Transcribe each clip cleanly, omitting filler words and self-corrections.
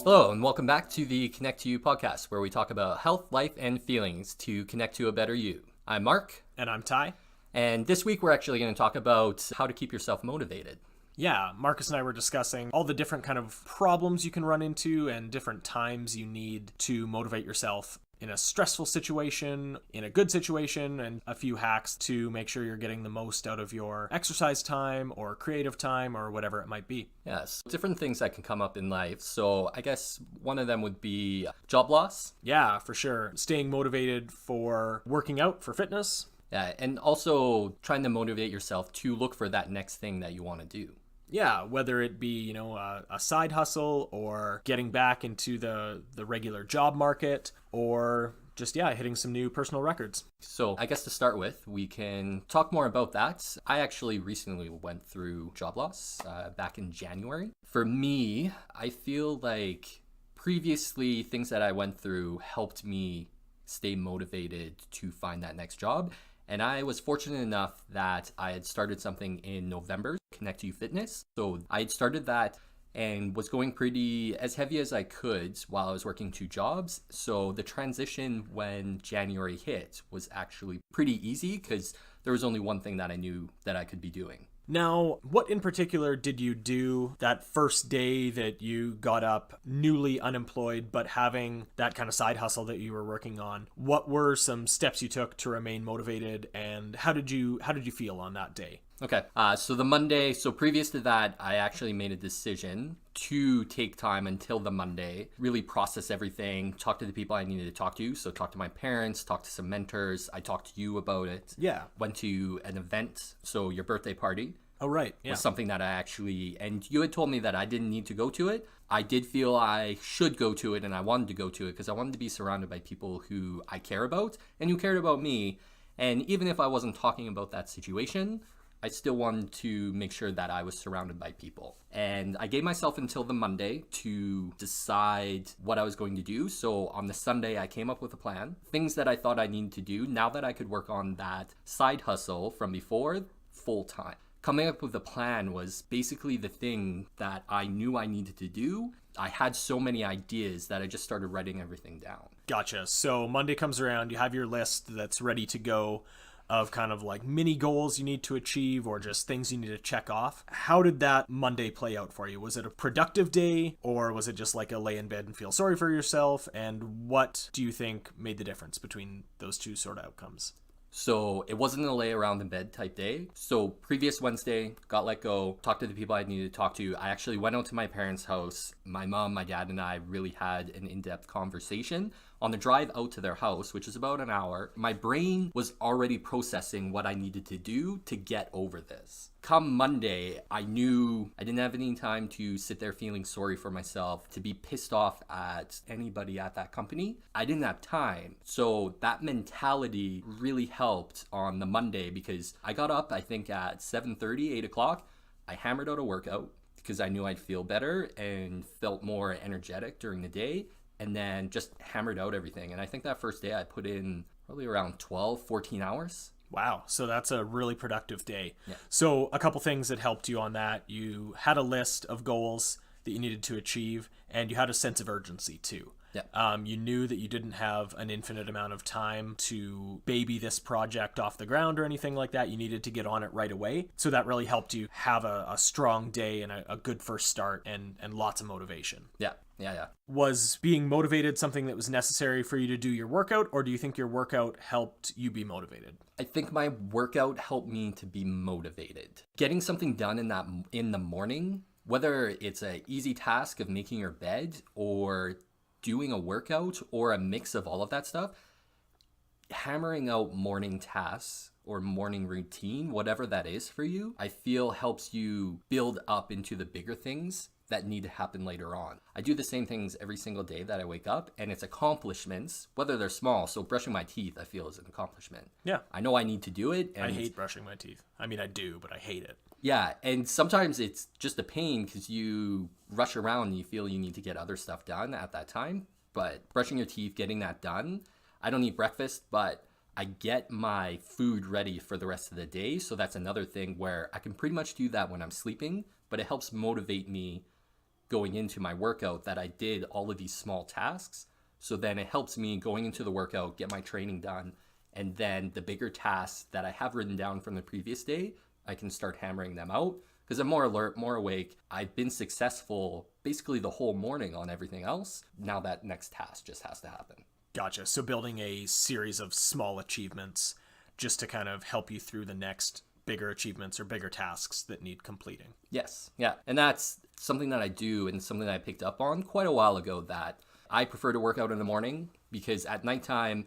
Hello, and welcome back to the Connect to You podcast, where we talk about health, life, and feelings to connect to a better you. I'm Mark. And I'm Ty. And this week we're actually going to talk about how to keep yourself motivated. Yeah, Marcus and I were discussing all the different kind of problems you can run into and different times you need to motivate yourself in a stressful situation, in a good situation, and a few hacks to make sure you're getting the most out of your exercise time or creative time or whatever it might be. Yes, different things that can come up in life. So I guess one of them would be job loss. Yeah, for sure. Staying motivated for working out, for fitness. Yeah, and also trying to motivate yourself to look for that next thing that you want to do. Yeah, whether it be, a side hustle or getting back into the regular job market or just, hitting some new personal records. So I guess to start with, we can talk more about that. I actually recently went through job loss back in January. For me, I feel like previously things that I went through helped me stay motivated to find that next job. And I was fortunate enough that I had started something in November, Connect to You Fitness. So I had started that and was going pretty as heavy as I could while I was working two jobs. So the transition when January hit was actually pretty easy because there was only one thing that I knew that I could be doing. Now, what in particular did you do that first day that you got up newly unemployed, but having that kind of side hustle that you were working on? What were some steps you took to remain motivated, and how did you feel on that day? Okay, so the Monday, so previous to that, I actually made a decision to take time until the Monday, really process everything, talk to the people I needed to talk to. So talk to my parents, talk to some mentors. I talked to you about it. Yeah. Went to an event, so your birthday party. Oh, right. Yeah. Was something that I actually, and you had told me that I didn't need to go to it. I did feel I should go to it, and I wanted to go to it because I wanted to be surrounded by people who I care about and who cared about me. And even if I wasn't talking about that situation, I still wanted to make sure that I was surrounded by people. And I gave myself until the Monday to decide what I was going to do. So on the Sunday, I came up with a plan, things that I thought I needed to do now that I could work on that side hustle from before full time. Coming up with a plan was basically the thing that I knew I needed to do. I had so many ideas that I just started writing everything down. Gotcha. So Monday comes around, you have your list that's ready to go of kind of like mini goals you need to achieve or just things you need to check off. How did that Monday play out for you? Was it a productive day or was it just like a lay in bed and feel sorry for yourself? And what do you think made the difference between those two sort of outcomes? So it wasn't a lay around in bed type day. So previous Wednesday, got let go, talked to the people I needed to talk to. I actually went out to my parents' house. My mom, my dad, and I really had an in-depth conversation. On the drive out to their house, which is about an hour, my brain was already processing what I needed to do to get over this. Come Monday, I knew I didn't have any time to sit there feeling sorry for myself, to be pissed off at anybody at that company. I didn't have time. So that mentality really helped on the Monday because I got up, I think at 7:30, 8 o'clock. I hammered out a workout because I knew I'd feel better and felt more energetic during the day. And then just hammered out everything. And I think that first day I put in probably around 12, 14 hours. Wow. So that's a really productive day. Yeah. So a couple things that helped you on that. You had a list of goals that you needed to achieve, and you had a sense of urgency too. Yeah. You knew that you didn't have an infinite amount of time to baby this project off the ground or anything like that. You needed to get on it right away. So that really helped you have a strong day and a good first start and lots of motivation. Yeah. Was being motivated something that was necessary for you to do your workout, or do you think your workout helped you be motivated? I think my workout helped me to be motivated. Getting something done in the morning, whether it's an easy task of making your bed or doing a workout or a mix of all of that stuff, hammering out morning tasks or morning routine, whatever that is for you, I feel helps you build up into the bigger things that need to happen later on. I do the same things every single day that I wake up, and it's accomplishments, whether they're small. So brushing my teeth, I feel is an accomplishment. Yeah. I know I need to do it. And I hate brushing my teeth. I mean, I do, but I hate it. Yeah, and sometimes it's just a pain because you rush around and you feel you need to get other stuff done at that time. But brushing your teeth, getting that done, I don't eat breakfast, but I get my food ready for the rest of the day. So that's another thing where I can pretty much do that when I'm sleeping, but it helps motivate me going into my workout that I did all of these small tasks. So then it helps me going into the workout, get my training done. And then the bigger tasks that I have written down from the previous day, I can start hammering them out because I'm more alert, more awake. I've been successful basically the whole morning on everything else. Now that next task just has to happen. Gotcha. So building a series of small achievements just to kind of help you through the next bigger achievements or bigger tasks that need completing. Yes. Yeah. And that's something that I do and something that I picked up on quite a while ago, that I prefer to work out in the morning because at nighttime,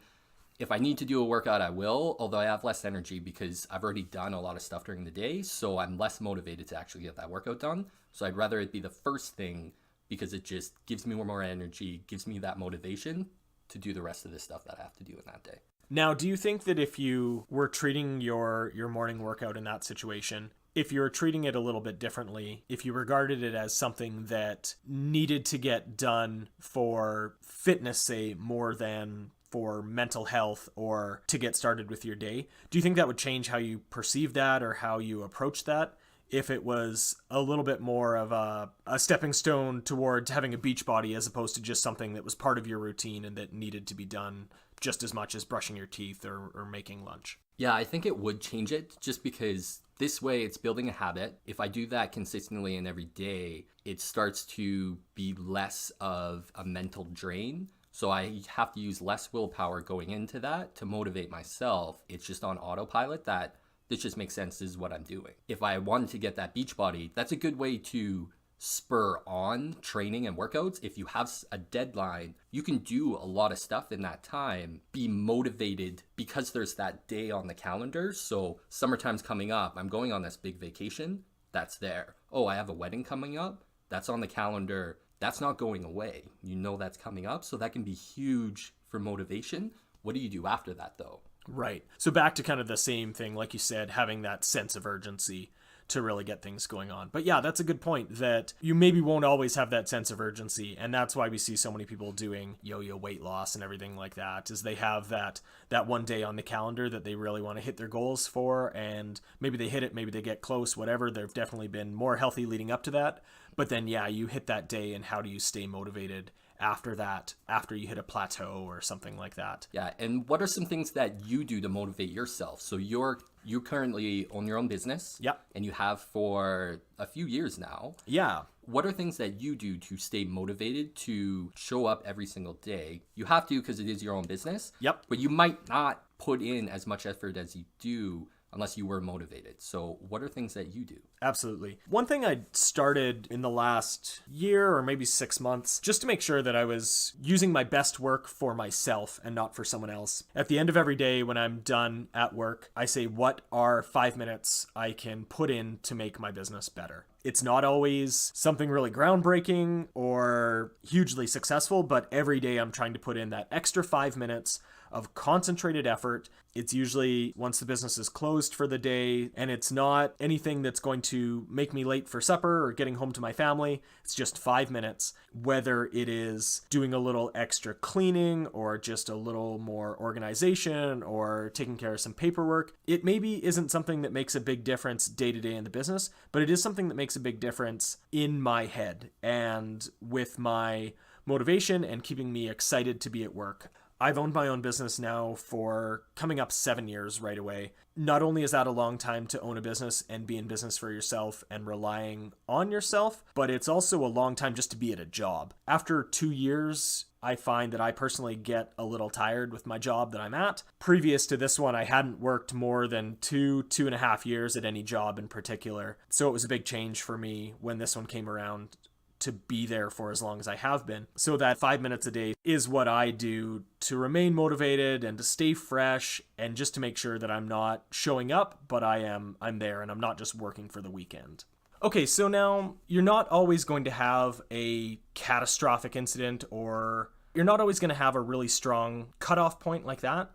if I need to do a workout, I will, although I have less energy because I've already done a lot of stuff during the day. So I'm less motivated to actually get that workout done. So I'd rather it be the first thing because it just gives me more energy, gives me that motivation to do the rest of the stuff that I have to do in that day. Now, do you think that if you were treating your morning workout in that situation, if you were treating it a little bit differently, if you regarded it as something that needed to get done for fitness, say, more than for mental health or to get started with your day, do you think that would change how you perceive that or how you approach that? If it was a little bit more of a stepping stone towards having a beach body as opposed to just something that was part of your routine and that needed to be done just as much as brushing your teeth or making lunch? Yeah, I think it would change it just because this way it's building a habit. If I do that consistently and every day, it starts to be less of a mental drain. So I have to use less willpower going into that to motivate myself. It's just on autopilot that this just makes sense. This is what I'm doing. If I wanted to get that beach body, that's a good way to spur on training and workouts. If you have a deadline, you can do a lot of stuff in that time, be motivated because there's that day on the calendar. So summertime's coming up, I'm going on this big vacation, that's there. Oh, I have a wedding coming up, that's on the calendar. That's not going away. You know that's coming up, so that can be huge for motivation. What do you do after that though? Right. So back to kind of the same thing, like you said, having that sense of urgency to really get things going on. But yeah, that's a good point, that you maybe won't always have that sense of urgency. And that's why we see so many people doing yo-yo weight loss and everything like that, is they have that one day on the calendar that they really want to hit their goals for. And maybe they hit it, maybe they get close, whatever. They've definitely been more healthy leading up to that. But then, yeah, you hit that day, and how do you stay motivated after that, after you hit a plateau or something like that? Yeah, and what are some things that you do to motivate yourself? So you currently own your own business. Yep. And you have for a few years now. Yeah. What are things that you do to stay motivated to show up every single day? You have to because it is your own business. Yep. But you might not put in as much effort as you do unless you were motivated. So what are things that you do? Absolutely. One thing I started in the last year or maybe 6 months, just to make sure that I was using my best work for myself and not for someone else. At the end of every day when I'm done at work, I say, what are 5 minutes I can put in to make my business better? It's not always something really groundbreaking or hugely successful, but every day I'm trying to put in that extra 5 minutes of concentrated effort. It's usually once the business is closed for the day, and it's not anything that's going to make me late for supper or getting home to my family. It's just 5 minutes, whether it is doing a little extra cleaning or just a little more organization or taking care of some paperwork. It maybe isn't something that makes a big difference day to day in the business, but it is something that makes a big difference in my head and with my motivation and keeping me excited to be at work. I've owned my own business now for coming up 7 years right away. Not only is that a long time to own a business and be in business for yourself and relying on yourself, but it's also a long time just to be at a job. After 2 years, I find that I personally get a little tired with my job that I'm at. Previous to this one, I hadn't worked more than 2.5 years at any job in particular. So it was a big change for me when this one came around to be there for as long as I have been. So that 5 minutes a day is what I do to remain motivated and to stay fresh and just to make sure that I'm not showing up, but I'm there and I'm not just working for the weekend. Okay, so now you're not always going to have a catastrophic incident, or you're not always going to have a really strong cutoff point like that.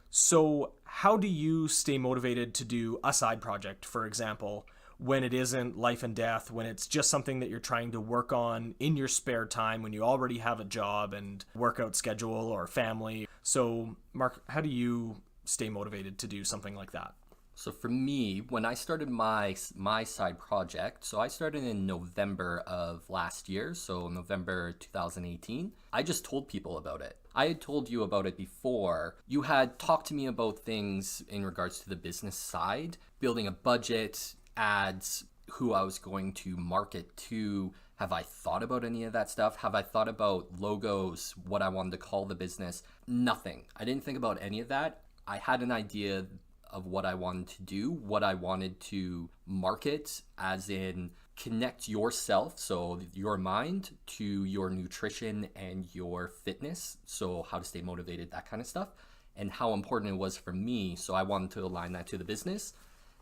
So how do you stay motivated to do a side project, for example, when it isn't life and death, when it's just something that you're trying to work on in your spare time, when you already have a job and workout schedule or family? So, Mark, how do you stay motivated to do something like that? So for me, when I started my side project, so I started in November of last year, so November 2018. I just told people about it. I had told you about it before. You had talked to me about things in regards to the business side, building a budget, ads, who I was going to market to. Have I thought about any of that stuff? Have I thought about logos, what I wanted to call the business? Nothing. I didn't think about any of that. I had an idea of what I wanted to do, what I wanted to market, as in connect yourself, so your mind, to your nutrition and your fitness, so how to stay motivated, that kind of stuff, and how important it was for me. So I wanted to align that to the business.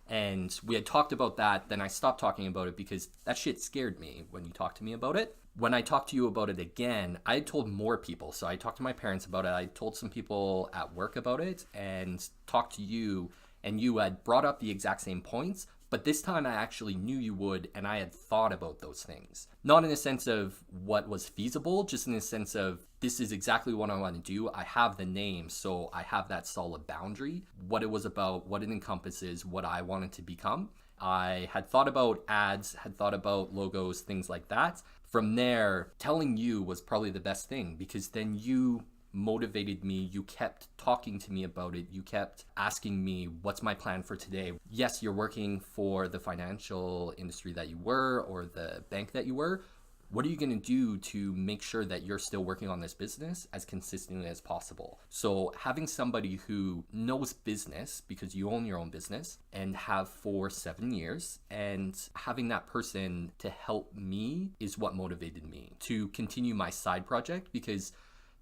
And we had talked about that, then I stopped talking about it because that shit scared me when you talked to me about it. When I talked to you about it again, I had told more people. So I talked to my parents about it. I told some people at work about it and talked to you, and you had brought up the exact same points. But this time I actually knew you would, and I had thought about those things. Not in a sense of what was feasible, just in the sense of this is exactly what I want to do. I have the name, so I have that solid boundary, what it was about, what it encompasses, what I wanted to become. I had thought about ads, had thought about logos, things like that. From there, telling you was probably the best thing, because then you motivated me. You kept talking to me about it. You kept asking me, what's my plan for today? Yes, you're working for the financial industry that you were, or the bank that you were. What are you going to do to make sure that you're still working on this business as consistently as possible? So having somebody who knows business, because you own your own business and have for 7 years, and having that person to help me is what motivated me to continue my side project, because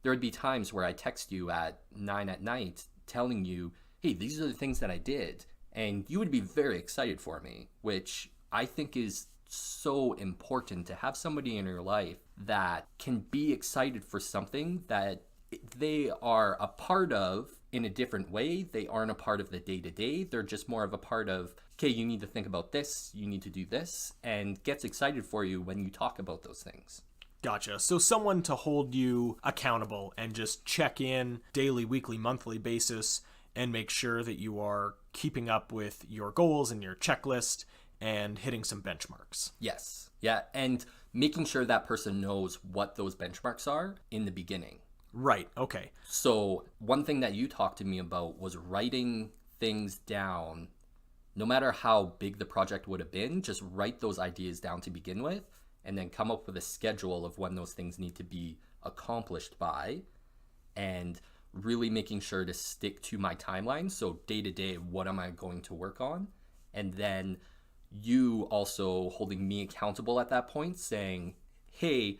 there would be times where I text you at 9 at night telling you, hey, these are the things that I did. And you would be very excited for me, which I think is so important, to have somebody in your life that can be excited for something that they are a part of in a different way. They aren't a part of the day-to-day. They're just more of a part of, okay, you need to think about this, you need to do this, and gets excited for you when you talk about those things. Gotcha. So someone to hold you accountable and just check in daily, weekly, monthly basis and make sure that you are keeping up with your goals and your checklist and hitting some benchmarks. Yes. Yeah. And making sure that person knows what those benchmarks are in the beginning. Right. Okay. So one thing that you talked to me about was writing things down. No matter how big the project would have been, just write those ideas down to begin with, and then come up with a schedule of when those things need to be accomplished by, and really making sure to stick to my timeline. So day to day, what am I going to work on? And then you also holding me accountable at that point, saying, hey,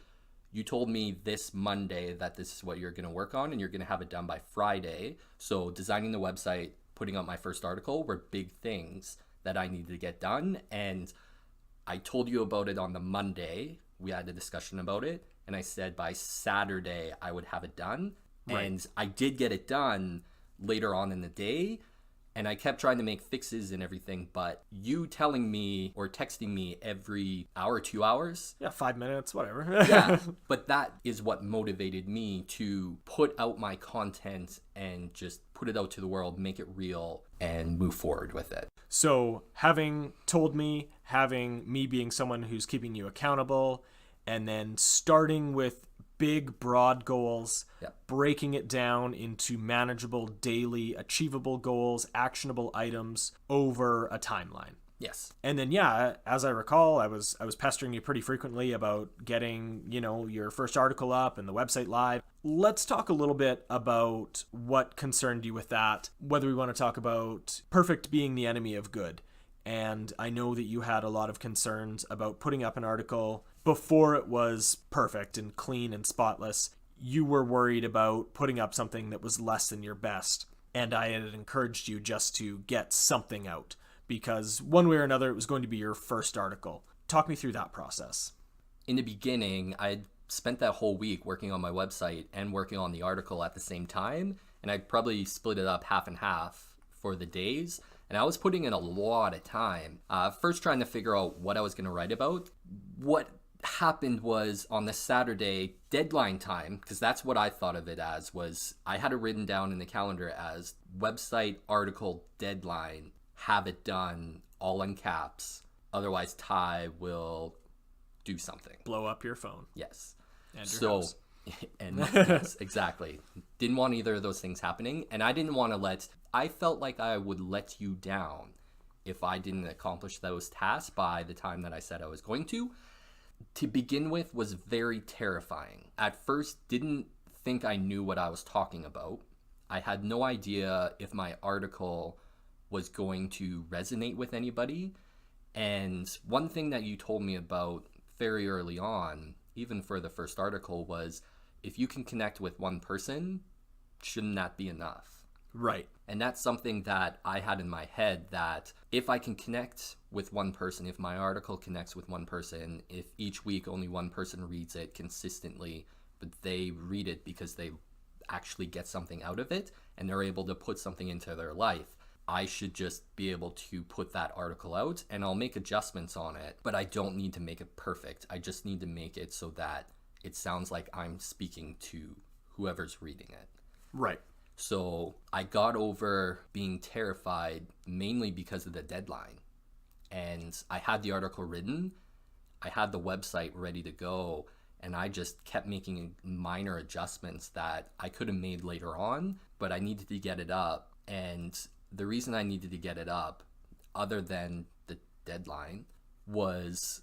you told me this Monday that this is what you're going to work on, and you're going to have it done by Friday. So designing the website, putting out my first article were big things that I needed to get done. And I told you about it on the Monday. We had a discussion about it, and I said by Saturday I would have it done. Right. And I did get it done later on in the day, and I kept trying to make fixes and everything, but you telling me or texting me every hour, 2 hours. Yeah, 5 minutes, whatever. Yeah, but that is what motivated me to put out my content and just put it out to the world, make it real, and move forward with it. So having told me, having me being someone who's keeping you accountable, and then starting with big, broad goals, breaking it down into manageable, daily, achievable goals, actionable items over a timeline. Yes. And then, yeah, as I recall, I was pestering you pretty frequently about getting, your first article up and the website live. Let's talk a little bit about what concerned you with that, whether we want to talk about perfect being the enemy of good. And I know that you had a lot of concerns about putting up an article before it was perfect and clean and spotless. You were worried about putting up something that was less than your best. And I had encouraged you just to get something out, because one way or another, it was going to be your first article. Talk me through that process. In the beginning, I spent that whole week working on my website and working on the article at the same time, and I probably split it up half and half for the days, and I was putting in a lot of time. First trying to figure out what I was going to write about. What happened was on the Saturday deadline time, because that's what I thought of it as, was I had it written down in the calendar as website article deadline have it done all in caps. Otherwise, Ty will do something. Blow up your phone. Yes. And your house. And yes, exactly. Didn't want either of those things happening. And I didn't want to I felt like I would let you down if I didn't accomplish those tasks by the time that I said I was going to. To begin with, was very terrifying. At first, didn't think I knew what I was talking about. I had no idea if my article was going to resonate with anybody. And one thing that you told me about very early on, even for the first article, was if you can connect with one person, shouldn't that be enough? Right. And that's something that I had in my head, that if I can connect with one person, if my article connects with one person, if each week only one person reads it consistently, but they read it because they actually get something out of it and they're able to put something into their life, I should just be able to put that article out, and I'll make adjustments on it, but I don't need to make it perfect. I just need to make it so that it sounds like I'm speaking to whoever's reading it. Right. So I got over being terrified mainly because of the deadline. And I had the article written, I had the website ready to go, and I just kept making minor adjustments that I could have made later on, but I needed to get it up. And the reason I needed to get it up, other than the deadline, was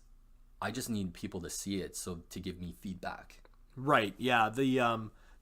I just need people to see it, so to give me feedback. Right. Yeah.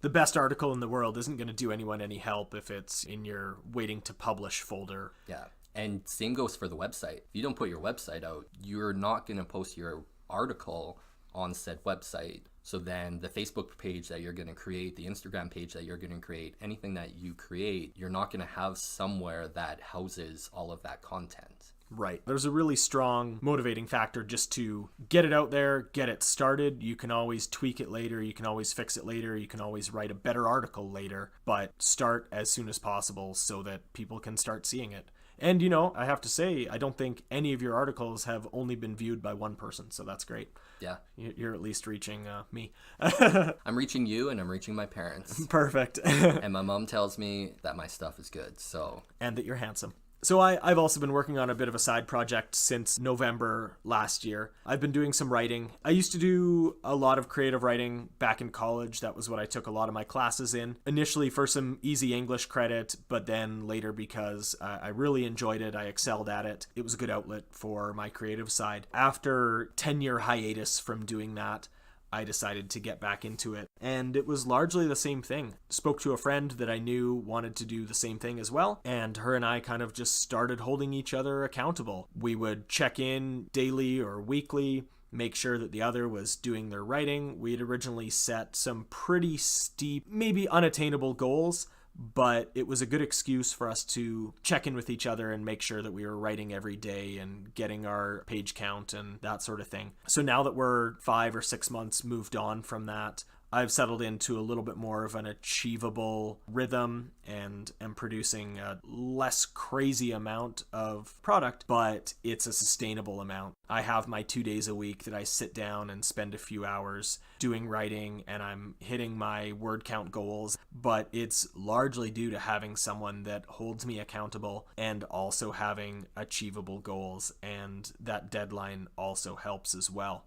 The best article in the world isn't going to do anyone any help if it's in your waiting to publish folder. Yeah. And same goes for the website. If you don't put your website out, you're not going to post your article on said website. So then the Facebook page that you're going to create, the Instagram page that you're going to create, anything that you create, you're not going to have somewhere that houses all of that content. Right. There's a really strong motivating factor just to get it out there, get it started. You can always tweak it later. You can always fix it later. You can always write a better article later, but start as soon as possible so that people can start seeing it. And, I have to say, I don't think any of your articles have only been viewed by one person, so that's great. Yeah. You're at least reaching me. I'm reaching you, and I'm reaching my parents. Perfect. And my mom tells me that my stuff is good, so. And that you're handsome. So I've also been working on a bit of a side project since November last year. I've been doing some writing. I used to do a lot of creative writing back in college. That was what I took a lot of my classes in. Initially for some easy English credit, but then later because I really enjoyed it. I excelled at it. It was a good outlet for my creative side. After 10-year hiatus from doing that, I decided to get back into it. And it was largely the same thing. Spoke to a friend that I knew wanted to do the same thing as well, and her and I kind of just started holding each other accountable. We would check in daily or weekly, make sure that the other was doing their writing. We had originally set some pretty steep, maybe unattainable goals, but it was a good excuse for us to check in with each other and make sure that we were writing every day and getting our page count and that sort of thing. So now that we're 5 or 6 months moved on from that, I've settled into a little bit more of an achievable rhythm and am producing a less crazy amount of product, but it's a sustainable amount. I have my 2 days a week that I sit down and spend a few hours doing writing, and I'm hitting my word count goals, but it's largely due to having someone that holds me accountable and also having achievable goals, and that deadline also helps as well.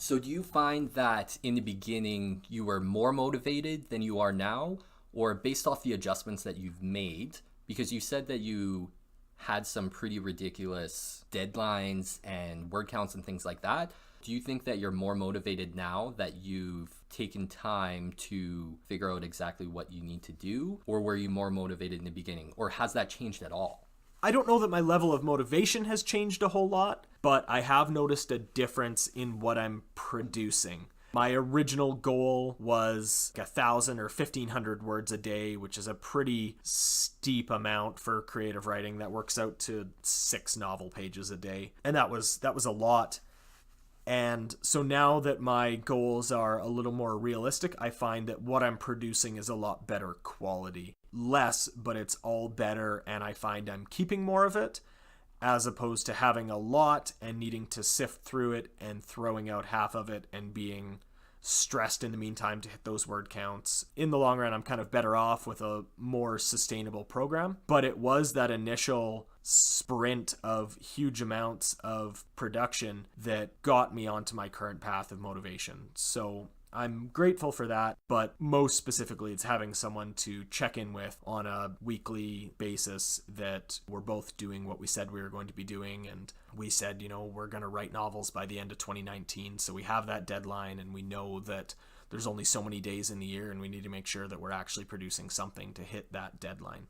So do you find that in the beginning you were more motivated than you are now, or based off the adjustments that you've made? Because you said that you had some pretty ridiculous deadlines and word counts and things like that. Do you think that you're more motivated now that you've taken time to figure out exactly what you need to do? Or were you more motivated in the beginning? Or has that changed at all? I don't know that my level of motivation has changed a whole lot, but I have noticed a difference in what I'm producing. My original goal was 1,000 or 1,500 words a day, which is a pretty steep amount for creative writing. That works out to 6 novel pages a day. And that was a lot. And so now that my goals are a little more realistic, I find that what I'm producing is a lot better quality. Less, but it's all better, and I find I'm keeping more of it, as opposed to having a lot and needing to sift through it and throwing out half of it and being stressed in the meantime to hit those word counts. In the long run, I'm kind of better off with a more sustainable program. But it was that initial sprint of huge amounts of production that got me onto my current path of motivation. So I'm grateful for that, but most specifically, it's having someone to check in with on a weekly basis that we're both doing what we said we were going to be doing. And we said, we're going to write novels by the end of 2019. So we have that deadline, and we know that there's only so many days in the year, and we need to make sure that we're actually producing something to hit that deadline.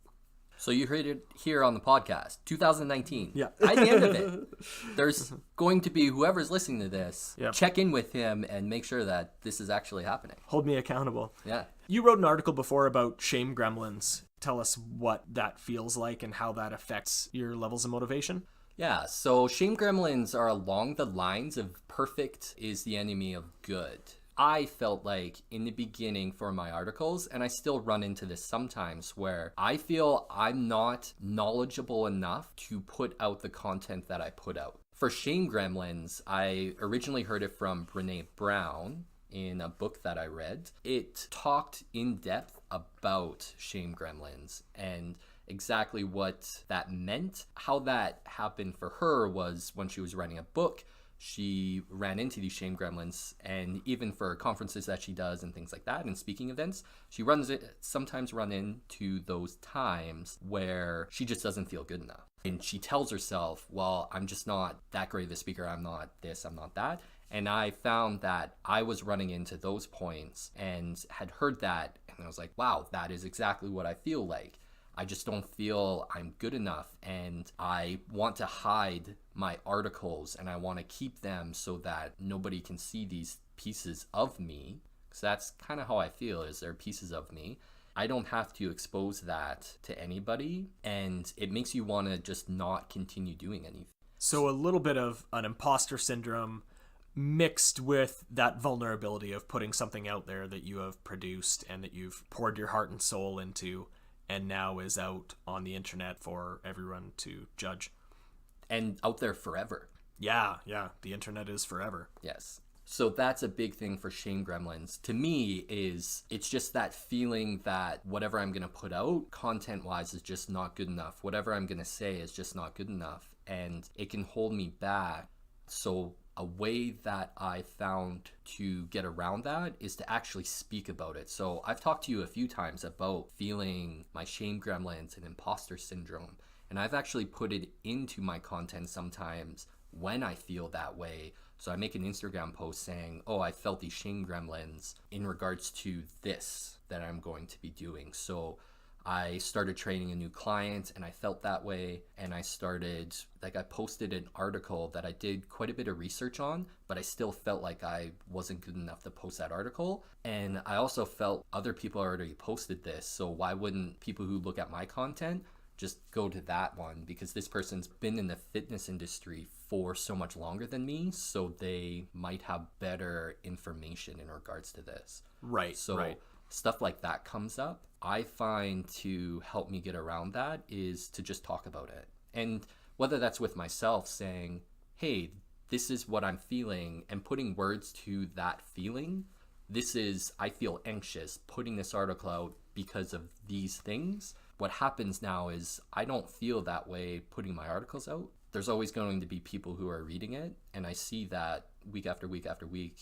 So you heard it here on the podcast, 2019. Yeah. By the end of it, there's going to be whoever's listening to this, check in with him and make sure that this is actually happening. Hold me accountable. Yeah. You wrote an article before about shame gremlins. Tell us what that feels like and how that affects your levels of motivation. Yeah, so shame gremlins are along the lines of perfect is the enemy of good. I felt like in the beginning for my articles, and I still run into this sometimes, where I feel I'm not knowledgeable enough to put out the content that I put out. For shame gremlins, I originally heard it from Brené Brown in a book that I read. It talked in depth about shame gremlins and exactly what that meant. How that happened for her was when she was writing a book, she ran into these shame gremlins, and even for conferences that she does and things like that and speaking events, she sometimes run into those times where she just doesn't feel good enough. And she tells herself, well, I'm just not that great of a speaker. I'm not this, I'm not that. And I found that I was running into those points and had heard that. And I was like, wow, that is exactly what I feel like. I just don't feel I'm good enough, and I want to hide my articles and I want to keep them so that nobody can see these pieces of me, because that's kind of how I feel, is they're pieces of me. I don't have to expose that to anybody, and it makes you want to just not continue doing anything. So a little bit of an imposter syndrome mixed with that vulnerability of putting something out there that you have produced and that you've poured your heart and soul into, and now is out on the internet for everyone to judge. And out there forever. Yeah, the internet is forever. Yes. So that's a big thing for shame gremlins. To me, it's just that feeling that whatever I'm going to put out content-wise is just not good enough. Whatever I'm going to say is just not good enough, and it can hold me back. So a way that I found to get around that is to actually speak about it. So I've talked to you a few times about feeling my shame gremlins and imposter syndrome. And I've actually put it into my content sometimes when I feel that way. So I make an Instagram post saying, oh, I felt these shame gremlins in regards to this that I'm going to be doing. So I started training a new client and I felt that way, and I posted an article that I did quite a bit of research on, but I still felt like I wasn't good enough to post that article. And I also felt other people already posted this, so why wouldn't people who look at my content just go to that one? Because this person's been in the fitness industry for so much longer than me, so they might have better information in regards to this. Right. Stuff like that comes up. I find to help me get around that is to just talk about it. And whether that's with myself saying, hey, this is what I'm feeling, and putting words to that feeling. I feel anxious putting this article out because of these things. What happens now is I don't feel that way putting my articles out. There's always going to be people who are reading it, and I see that week after week after week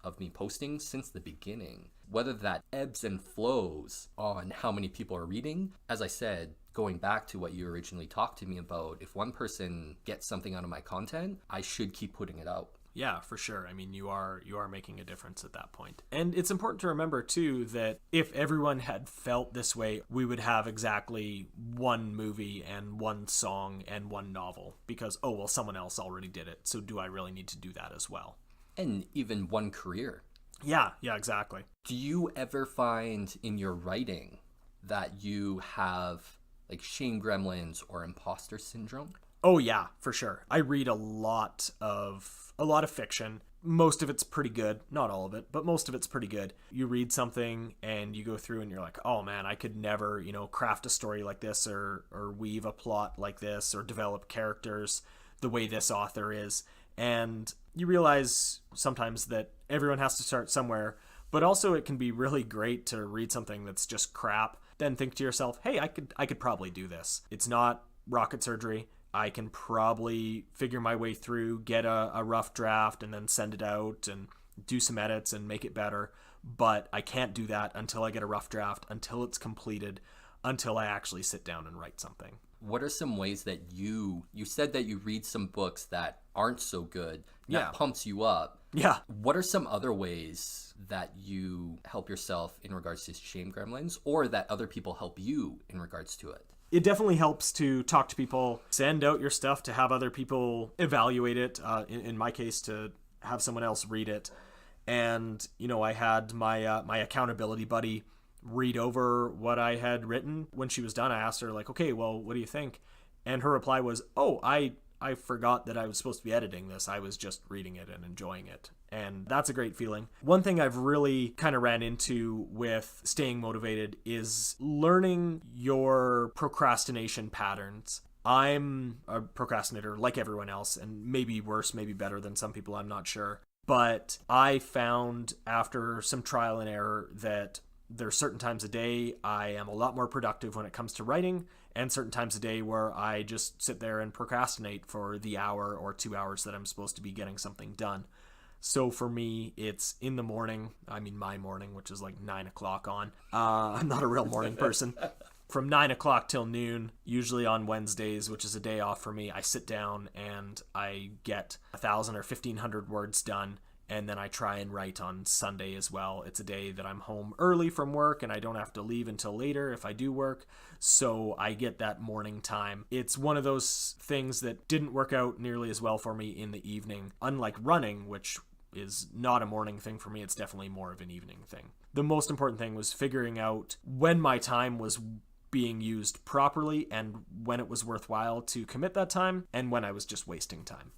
of me posting since the beginning. Whether that ebbs and flows on how many people are reading, as I said, going back to what you originally talked to me about, if one person gets something out of my content, I should keep putting it out. Yeah, for sure. I mean, you are making a difference at that point. And it's important to remember too that if everyone had felt this way, we would have exactly one movie and one song and one novel, because someone else already did it, so do I really need to do that as well? And even one career. Yeah, exactly. Do you ever find in your writing that you have like shame gremlins or imposter syndrome? Oh yeah, for sure. I read a lot of fiction. Most of it's pretty good. Not all of it, but most of it's pretty good. You read something and you go through and you're like, oh man, I could never, craft a story like this or weave a plot like this or develop characters the way this author is. And you realize sometimes that everyone has to start somewhere. But also it can be really great to read something that's just crap, then think to yourself, hey, I could probably do this. It's not rocket surgery. I can probably figure my way through, get a rough draft, and then send it out and do some edits and make it better. But I can't do that until I get a rough draft, until it's completed, until I actually sit down and write something. What are some ways that you said that you read some books that aren't so good, that pumps you up? Yeah. What are some other ways that you help yourself in regards to shame gremlins, or that other people help you in regards to it? It definitely helps to talk to people, send out your stuff to have other people evaluate it. In my case, to have someone else read it. And, I had my my accountability buddy read over what I had written. When she was done, I asked her, like, okay, well, what do you think? And her reply was, oh, I forgot that I was supposed to be editing this. I was just reading it and enjoying it. And that's a great feeling. One thing I've really kind of ran into with staying motivated is learning your procrastination patterns. I'm a procrastinator like everyone else, and maybe worse, maybe better than some people, I'm not sure. But I found after some trial and error that there are certain times a day I am a lot more productive when it comes to writing, and certain times a day where I just sit there and procrastinate for the hour or 2 hours that I'm supposed to be getting something done. So for me, it's in the morning. I mean, my morning, which is like 9 o'clock on. I'm not a real morning person. From 9 o'clock till noon, usually on Wednesdays, which is a day off for me, I sit down and I get 1,000 or 1,500 words done. And then I try and write on Sunday as well. It's a day that I'm home early from work and I don't have to leave until later if I do work. So I get that morning time. It's one of those things that didn't work out nearly as well for me in the evening. Unlike running, which is not a morning thing for me, it's definitely more of an evening thing. The most important thing was figuring out when my time was being used properly and when it was worthwhile to commit that time and when I was just wasting time.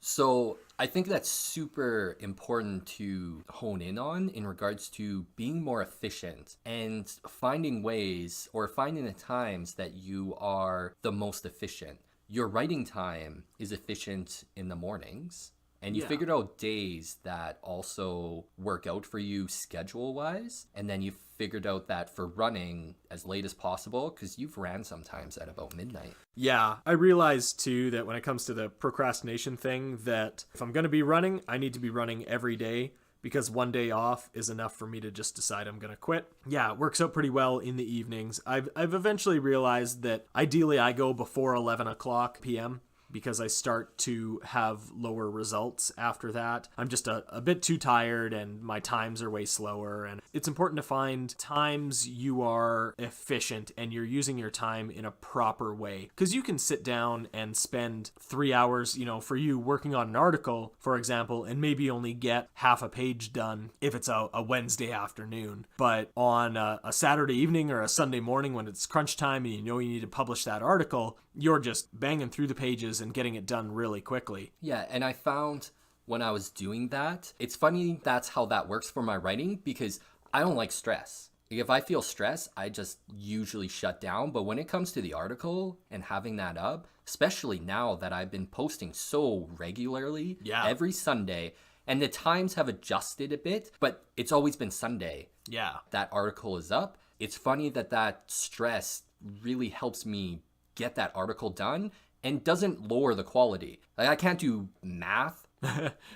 So I think that's super important to hone in on in regards to being more efficient and finding ways or finding the times that you are the most efficient. Your writing time is efficient in the mornings, and you figured out days that also work out for you schedule-wise, and then you figured out that for running as late as possible, because you've ran sometimes at about midnight. Yeah, I realized too that when it comes to the procrastination thing, that if I'm going to be running, I need to be running every day, because one day off is enough for me to just decide I'm going to quit. Yeah, it works out pretty well in the evenings. I've eventually realized that ideally I go before 11 o'clock p.m., because I start to have lower results after that. I'm just a bit too tired and my times are way slower. And it's important to find times you are efficient and you're using your time in a proper way. Because you can sit down and spend 3 hours, for you working on an article, for example, and maybe only get half a page done if it's a Wednesday afternoon. But on a Saturday evening or a Sunday morning when it's crunch time and you need to publish that article, you're just banging through the pages and getting it done really quickly. Yeah, and I found when I was doing that, it's funny that's how that works for my writing, because I don't like stress. If I feel stress, I just usually shut down. But when it comes to the article and having that up, especially now that I've been posting so regularly every Sunday, and the times have adjusted a bit, but it's always been Sunday. Yeah. That article is up. It's funny that stress really helps me get that article done and doesn't lower the quality. Like, I can't do math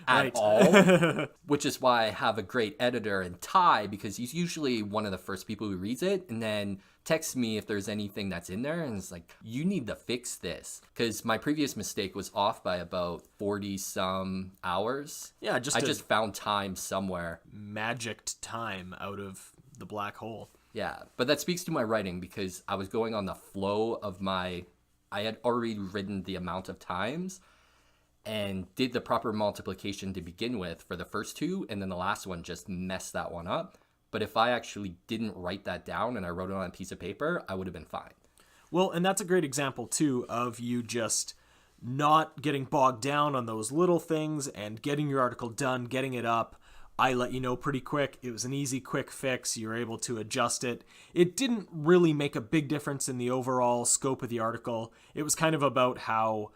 at all, which is why I have a great editor in Ty, because he's usually one of the first people who reads it and then texts me if there's anything that's in there, and it's like, you need to fix this, because my previous mistake was off by about 40 some hours. Yeah, I just found time somewhere. Magicked time out of the black hole. Yeah, but that speaks to my writing, because I was going on the flow of I had already written the amount of times and did the proper multiplication to begin with for the first two, and then the last one just messed that one up. But if I actually didn't write that down and I wrote it on a piece of paper, I would have been fine. Well, and that's a great example, too, of you just not getting bogged down on those little things and getting your article done, getting it up. I let you know pretty quick. It was an easy, quick fix. You were able to adjust it. It didn't really make a big difference in the overall scope of the article. It was kind of about how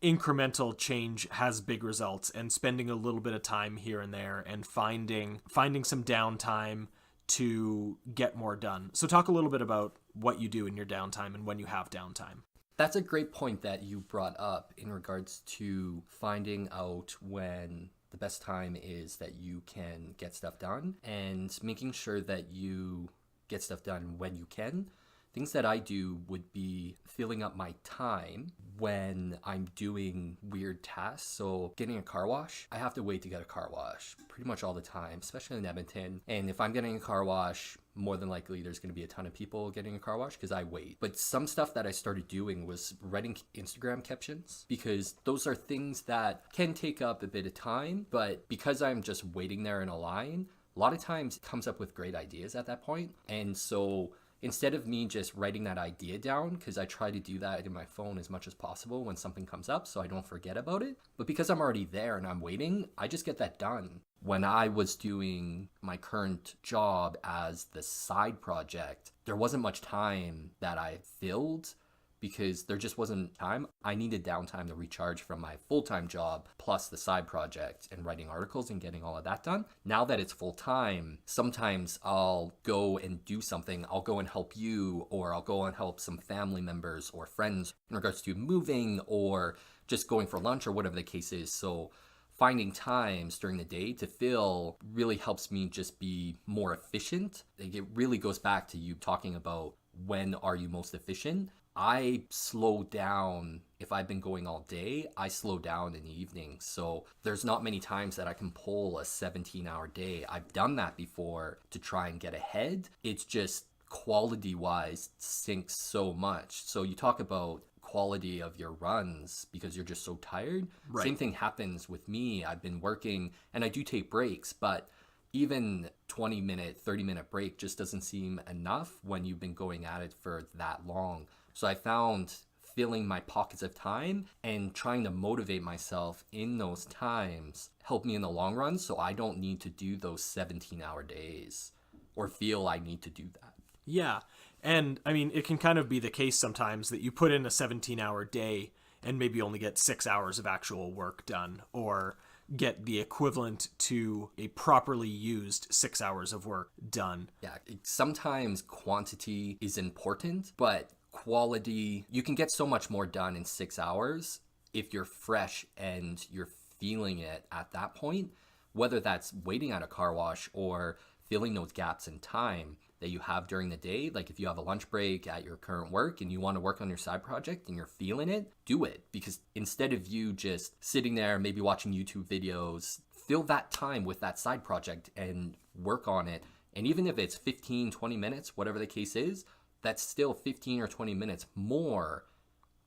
incremental change has big results, and spending a little bit of time here and there and finding some downtime to get more done. So talk a little bit about what you do in your downtime and when you have downtime. That's a great point that you brought up in regards to finding out when the best time is that you can get stuff done and making sure that you get stuff done when you can. Things that I do would be filling up my time when I'm doing weird tasks. So getting a car wash, I have to wait to get a car wash pretty much all the time, especially in Edmonton. And if I'm getting a car wash, more than likely there's going to be a ton of people getting a car wash because I wait. But some stuff that I started doing was writing Instagram captions, because those are things that can take up a bit of time. But because I'm just waiting there in a line, a lot of times it comes up with great ideas at that point. And so instead of me just writing that idea down, because I try to do that in my phone as much as possible when something comes up so I don't forget about it. But because I'm already there and I'm waiting, I just get that done. When I was doing my current job as the side project, there wasn't much time that I filled because there just wasn't time. I needed downtime to recharge from my full-time job plus the side project and writing articles and getting all of that done. Now that it's full-time, sometimes I'll go and do something. I'll go and help you, or I'll go and help some family members or friends in regards to moving or just going for lunch or whatever the case is. So finding times during the day to fill really helps me just be more efficient. It really goes back to you talking about when are you most efficient. I slow down. If I've been going all day, I slow down in the evening. So there's not many times that I can pull a 17-hour day. I've done that before to try and get ahead. It's just quality-wise sinks so much. So you talk about quality of your runs because you're just so tired. Right. Same thing happens with me. I've been working and I do take breaks, but even 20-minute, 30-minute break just doesn't seem enough when you've been going at it for that long. So I found filling my pockets of time and trying to motivate myself in those times help me in the long run, so I don't need to do those 17-hour days or feel I need to do that. Yeah. And I mean, it can kind of be the case sometimes that you put in a 17-hour day and maybe only get 6 hours of actual work done, or get the equivalent to a properly used 6 hours of work done. Yeah, sometimes quantity is important, but quality, you can get so much more done in 6 hours if you're fresh and you're feeling it at that point, whether that's waiting at a car wash or filling those gaps in time that you have during the day. Like if you have a lunch break at your current work and you want to work on your side project and you're feeling it, do it. Because instead of you just sitting there, maybe watching YouTube videos, fill that time with that side project and work on it. And even if it's 15, 20 minutes, whatever the case is, that's still 15 or 20 minutes more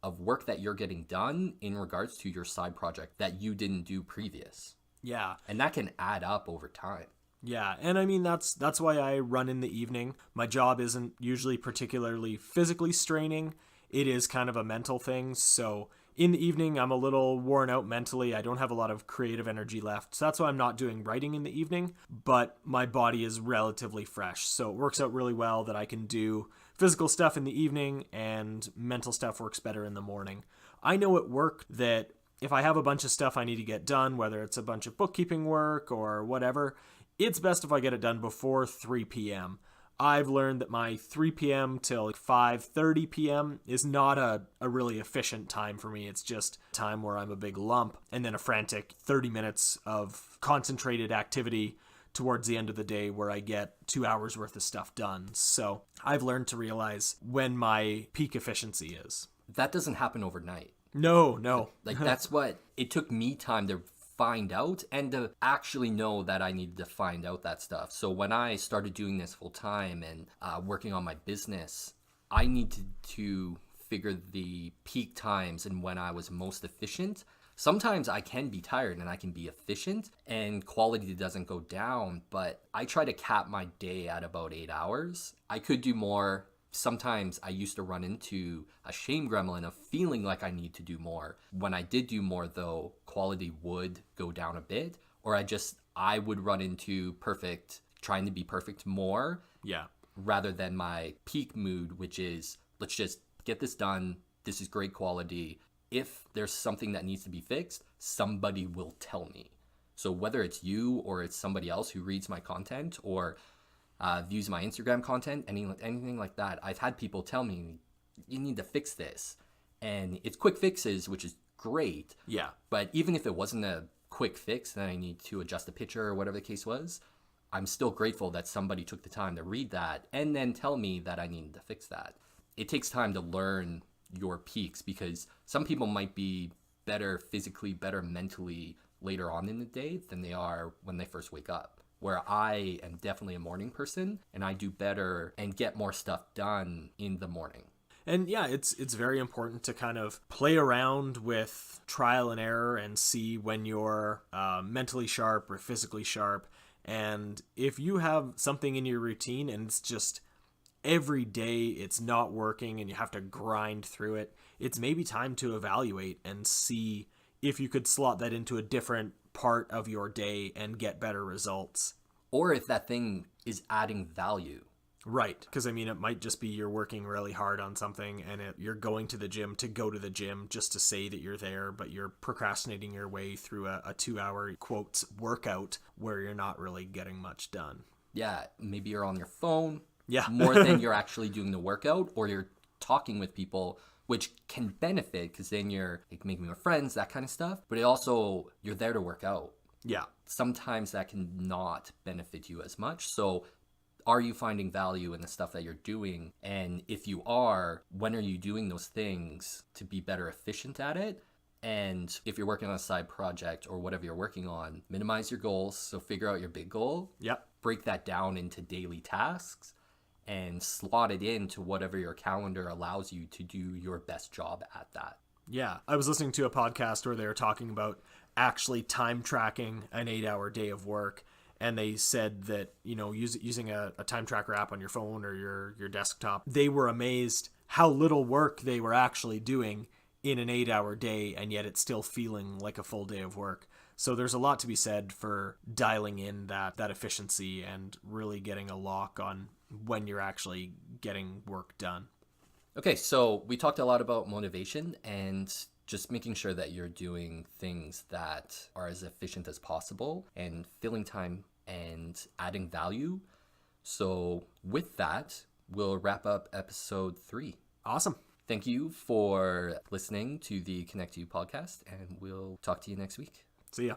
of work that you're getting done in regards to your side project that you didn't do previous. Yeah. And that can add up over time. Yeah, and I mean, that's why I run in the evening. My job isn't usually particularly physically straining. It is kind of a mental thing. So in the evening, I'm a little worn out mentally. I don't have a lot of creative energy left. So that's why I'm not doing writing in the evening, but my body is relatively fresh. So it works out really well that I can do physical stuff in the evening and mental stuff works better in the morning. I know at work that if I have a bunch of stuff I need to get done, whether it's a bunch of bookkeeping work or whatever, it's best if I get it done before 3 p.m. I've learned that my 3 p.m. till 5:30 p.m. is not a really efficient time for me. It's just time where I'm a big lump and then a frantic 30 minutes of concentrated activity towards the end of the day where I get 2 hours worth of stuff done. So I've learned to realize when my peak efficiency is. That doesn't happen overnight. No. Like that's what it took me time to find out and to actually know that I needed to find out that stuff. So when I started doing this full time and working on my business, I needed to figure the peak times and when I was most efficient. Sometimes I can be tired and I can be efficient and quality doesn't go down, but I try to cap my day at about 8 hours. I could do more. Sometimes I used to run into a shame gremlin of feeling like I need to do more. When I did do more though, quality would go down a bit, or I would run into trying to be perfect more. Yeah. Rather than my peak mood, which is, let's just get this done. This is great quality. if there's something that needs to be fixed, somebody will tell me. So whether it's you or it's somebody else who reads my content or views my Instagram content, anything like that, I've had people tell me, you need to fix this. And it's quick fixes, which is great. Yeah. But even if it wasn't a quick fix, then I need to adjust a picture or whatever the case was, I'm still grateful that somebody took the time to read that and then tell me that I needed to fix that. It takes time to learn your peaks because some people might be better physically, better mentally later on in the day than they are when they first wake up. Where I am definitely a morning person and I do better and get more stuff done in the morning. And yeah, it's very important to kind of play around with trial and error and see when you're mentally sharp or physically sharp. And if you have something in your routine and it's just every day it's not working and you have to grind through it, it's maybe time to evaluate and see if you could slot that into a different part of your day and get better results. Or if that thing is adding value. Right, because I mean, it might just be you're working really hard on something and you're going to the gym to go to the gym just to say that you're there, but you're procrastinating your way through a 2-hour, quotes, workout where you're not really getting much done. Yeah, maybe you're on your phone Yeah. more than you're actually doing the workout, or you're talking with people, which can benefit because then you're like making more friends, that kind of stuff. But it also, you're there to work out. Yeah. Sometimes that can not benefit you as much. So are you finding value in the stuff that you're doing? And if you are, when are you doing those things to be better efficient at it? And if you're working on a side project or whatever you're working on, minimize your goals. So figure out your big goal. Yep. Break that down into daily tasks and slot it into whatever your calendar allows you to do your best job at that. Yeah. I was listening to a podcast where they were talking about actually time tracking an 8-hour day of work. And they said that, you know, using a time tracker app on your phone or your desktop, they were amazed how little work they were actually doing in an 8-hour day, and yet it's still feeling like a full day of work. So there's a lot to be said for dialing in that efficiency and really getting a lock on when you're actually getting work done. Okay, so we talked a lot about motivation and just making sure that you're doing things that are as efficient as possible and filling time and adding value. So with that, we'll wrap up episode 3. Awesome. Thank you for listening to the Connect to You podcast, and we'll talk to you next week. See ya.